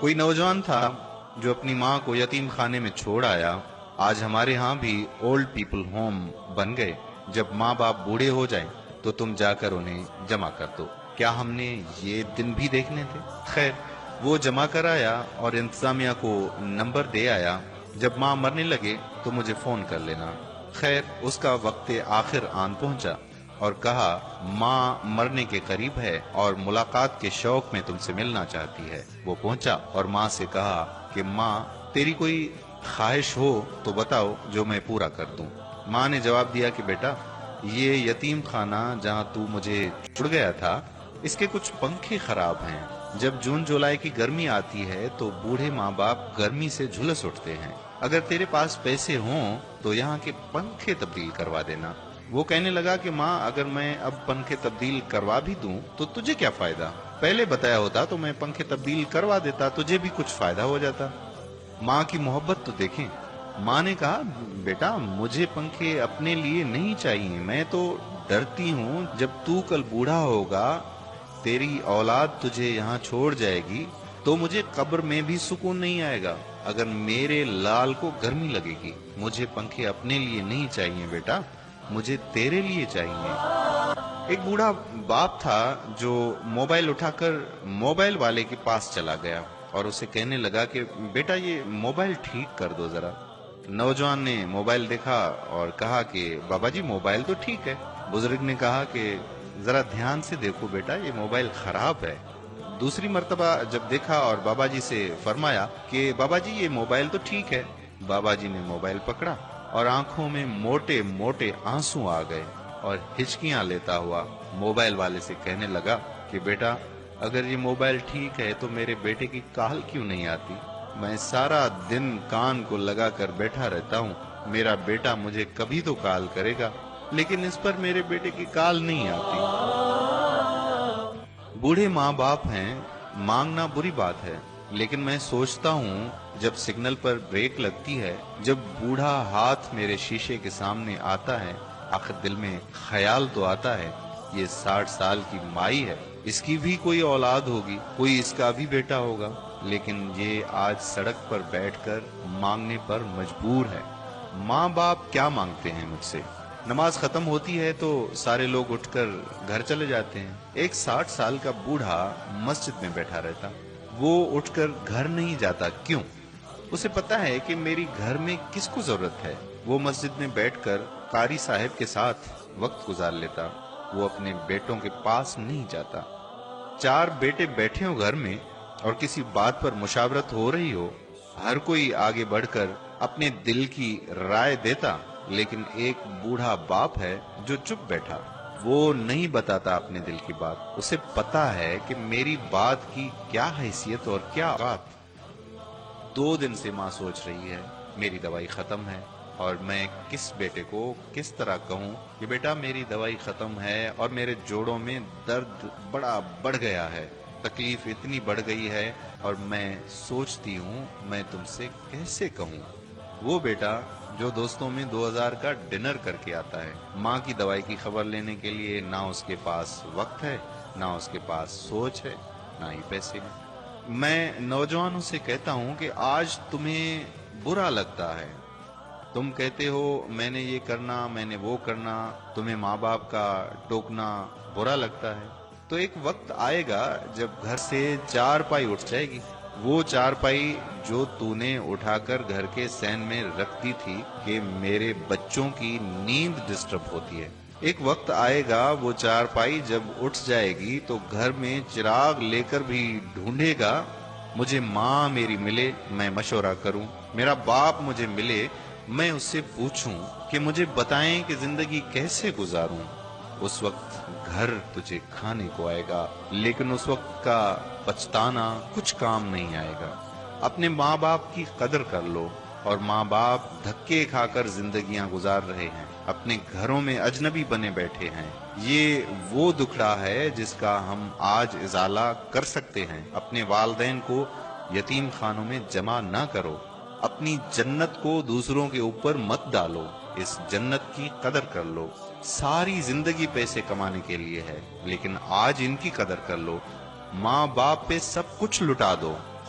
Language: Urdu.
کوئی نوجوان تھا جو اپنی ماں کو یتیم خانے میں چھوڑ آیا۔ آج ہمارے ہاں بھی اولڈ پیپل ہوم بن گئے۔ جب ماں باپ بوڑھے ہو جائیں تو تم جا کر انہیں جمع کر دو۔ کیا ہم نے یہ دن بھی دیکھنے تھے؟ خیر، وہ جمع کر آیا اور انتظامیہ کو نمبر دے آیا، جب ماں مرنے لگے تو مجھے فون کر لینا۔ خیر، اس کا وقت آخر آن پہنچا اور کہا ماں مرنے کے قریب ہے اور ملاقات کے شوق میں تم سے ملنا چاہتی ہے۔ وہ پہنچا اور ماں سے کہا کہ ماں تیری کوئی خواہش ہو تو بتاؤ جو میں پورا کر دوں۔ ماں نے جواب دیا کہ بیٹا، یہ یتیم خانہ جہاں تو مجھے چھوڑ گیا تھا، اس کے کچھ پنکھے خراب ہیں۔ جب جون جولائی کی گرمی آتی ہے تو بوڑھے ماں باپ گرمی سے جھلس اٹھتے ہیں۔ اگر تیرے پاس پیسے ہوں تو یہاں کے پنکھے تبدیل کروا دینا۔ وہ کہنے لگا کہ ماں اگر میں اب پنکھے تبدیل کروا بھی دوں تو تجھے کیا فائدہ؟ پہلے بتایا ہوتا تو میں پنکھے تبدیل کروا دیتا، تجھے بھی کچھ فائدہ ہو جاتا۔ ماں کی محبت تو دیکھیں۔ ماں نے کہا بیٹا مجھے پنکھے اپنے لیے نہیں چاہیے، میں تو ڈرتی ہوں جب تو کل بوڑھا ہوگا، تیری اولاد تجھے یہاں چھوڑ جائے گی تو مجھے قبر میں بھی سکون نہیں آئے گا اگر میرے لال کو گرمی لگے گی۔ مجھے پنکھے اپنے لیے نہیں چاہیے بیٹا، مجھے تیرے لیے چاہیے۔ ایک بوڑھا باپ تھا جو موبائل اٹھا کر موبائل والے کے پاس چلا گیا اور اسے کہنے لگا کہ بیٹا یہ موبائل ٹھیک کر دو ذرا۔ نوجوان نے موبائل دیکھا اور کہا کہ بابا جی موبائل تو ٹھیک ہے۔ بزرگ نے کہا کہ ذرا دھیان سے دیکھو بیٹا، یہ موبائل خراب ہے۔ دوسری مرتبہ جب دیکھا اور بابا جی سے فرمایا کہ بابا جی یہ موبائل تو ٹھیک ہے، بابا جی نے موبائل پکڑا اور آنکھوں میں موٹے موٹے آنسو آ گئے اور ہچکیاں لیتا ہوا موبائل والے سے کہنے لگا کہ بیٹا اگر یہ موبائل ٹھیک ہے تو میرے بیٹے کی کال کیوں نہیں آتی؟ میں سارا دن کان کو لگا کر بیٹھا رہتا ہوں، میرا بیٹا مجھے کبھی تو کال کرے گا، لیکن اس پر میرے بیٹے کی کال نہیں آتی۔ بوڑھے ماں باپ ہیں، مانگنا بری بات ہے، لیکن میں سوچتا ہوں جب سگنل پر بریک لگتی ہے، جب بوڑھا ہاتھ میرے شیشے کے سامنے آتا ہے، آخر دل میں خیال تو آتا ہے یہ 60 سال کی مائی ہے، اس کی بھی کوئی اولاد ہوگی، کوئی اس کا بھی بیٹا ہوگا، لیکن یہ آج سڑک پر بیٹھ کر مانگنے پر مجبور ہے۔ ماں باپ کیا مانگتے ہیں مجھ سے؟ نماز ختم ہوتی ہے تو سارے لوگ اٹھ کر گھر چلے جاتے ہیں۔ ایک 60 سال کا بوڑھا مسجد میں بیٹھا رہتا، وہ اٹھ کر گھر نہیں جاتا، کیوں؟ اسے پتا ہے کہ میری گھر میں کس کو ضرورت ہے۔ وہ مسجد میں بیٹھ کر قاری صاحب کے ساتھ وقت گزار لیتا، وہ اپنے بیٹوں کے پاس نہیں جاتا۔ 4 بیٹے بیٹھے ہو گھر میں اور کسی بات پر مشاورت ہو رہی ہو، ہر کوئی آگے بڑھ کر اپنے دل کی رائے دیتا، لیکن ایک بوڑھا باپ ہے جو چپ بیٹھا، وہ نہیں بتاتا اپنے دل کی بات۔ اسے پتا ہے کہ میری بات کی کیا حیثیت اور کیا بات۔ 2 دن سے ماں سوچ رہی ہے میری دوائی ختم ہے اور میں کس بیٹے کو کس طرح کہوں کہ بیٹا میری دوائی ختم ہے، اور میرے جوڑوں میں درد بڑا بڑھ گیا ہے، تکلیف اتنی بڑھ گئی ہے اور میں سوچتی ہوں میں تم سے کیسے کہوں۔ وہ بیٹا جو دوستوں میں 2000 کا ڈنر کر کے آتا ہے، ماں کی دوائی کی خبر لینے کے لیے نہ اس کے پاس وقت ہے، نہ اس کے پاس سوچ ہے، نہ ہی پیسے ہیں۔ میں نوجوانوں سے کہتا ہوں کہ آج تمہیں برا لگتا ہے، تم کہتے ہو میں نے یہ کرنا، میں نے وہ کرنا، تمہیں ماں باپ کا ٹوکنا برا لگتا ہے، تو ایک وقت آئے گا جب گھر سے 4 پائی اٹھ جائے گی، وہ 4 پائی جو تو نے اٹھا کر گھر کے سین میں رکھتی تھی کہ میرے بچوں کی نیند ڈسٹرب ہوتی ہے۔ ایک وقت آئے گا وہ 4 پائی جب اٹھ جائے گی تو گھر میں چراغ لے کر بھی ڈھونڈے گا، مجھے ماں میری ملے میں مشورہ کروں، میرا باپ مجھے ملے میں اس سے پوچھوں کہ مجھے بتائیں کہ زندگی کیسے گزاروں۔ اس وقت گھر تجھے کھانے کو آئے گا، لیکن اس وقت کا پچھتانا کچھ کام نہیں آئے گا۔ اپنے ماں باپ کی قدر کر لو، اور ماں باپ دھکے کھا کر زندگیاں گزار رہے ہیں، اپنے گھروں میں اجنبی بنے بیٹھے ہیں۔ یہ وہ دکھڑا ہے جس کا ہم آج ازالہ کر سکتے ہیں۔ اپنے والدین کو یتیم خانوں میں جمع نہ کرو، اپنی جنت کو دوسروں کے اوپر مت ڈالو، اس جنت کی قدر کر لو۔ ساری زندگی پیسے کمانے کے لیے ہے، لیکن آج ان کی قدر کر لو۔ ماں باپ پہ سب کچھ لٹا دو،